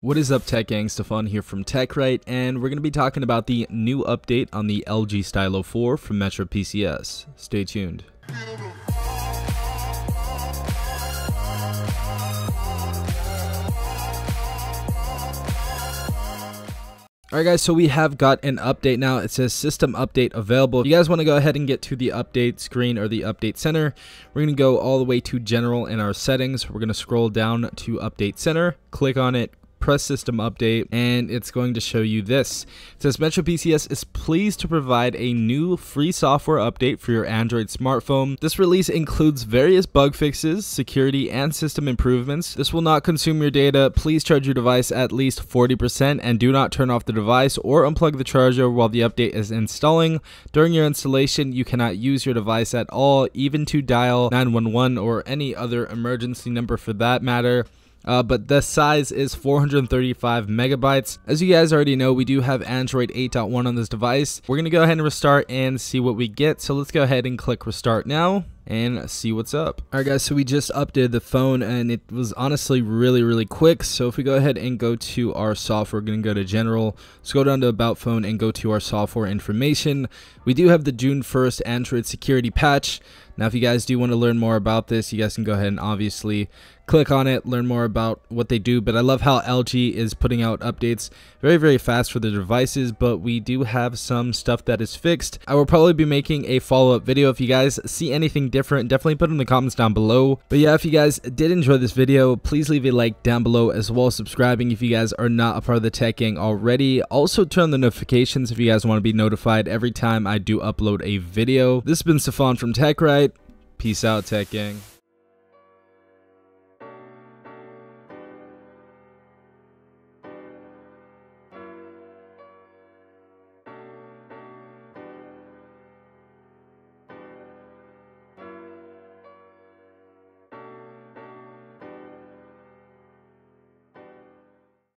What is up, Tech Gang? Stefan here from TechRight, and we're going to be talking about the new update on the LG Stylo 4 from Metro PCS. Stay tuned. Alright guys, so we have got an update now. It says system update available. If you guys want to go ahead and get to the update screen or the update center, we're going to go all the way to general in our settings. We're going to scroll down to update center, click on it, press system update, and it's going to show you this. It says Metro PCS is pleased to provide a new free software update for your Android smartphone. This release includes various bug fixes, security, and system improvements. This will not consume your data. Please charge your device at least 40% and do not turn off the device or unplug the charger while the update is installing. During your installation, you cannot use your device at all, even to dial 911 or any other emergency number for that matter. But the size is 435 megabytes. As you guys already know, we do have Android 8.1 on this device. We're going to go ahead and restart and see what we get. So let's go ahead and click restart now and see what's up. Alright guys, so we just updated the phone and it was honestly really quick. So if we go ahead and go to our software, we're going to go to general, scroll down to about phone and go to our software information. We do have the June 1st Android security patch. Now if you guys do want to learn more about this, you guys can go ahead and obviously click on it, learn more about what they do. But I love how LG is putting out updates very fast for the devices, but we do have some stuff that is fixed. I will probably be making a follow-up video. If you guys see anything different, definitely put it in the comments down below. But yeah, if you guys did enjoy this video, please leave a like down below, as well as subscribing if you guys are not a part of the Tech Gang already. Also turn on the notifications if you guys want to be notified every time I do upload a video. This has been Stefan from TechRight. Peace out, Tech Gang.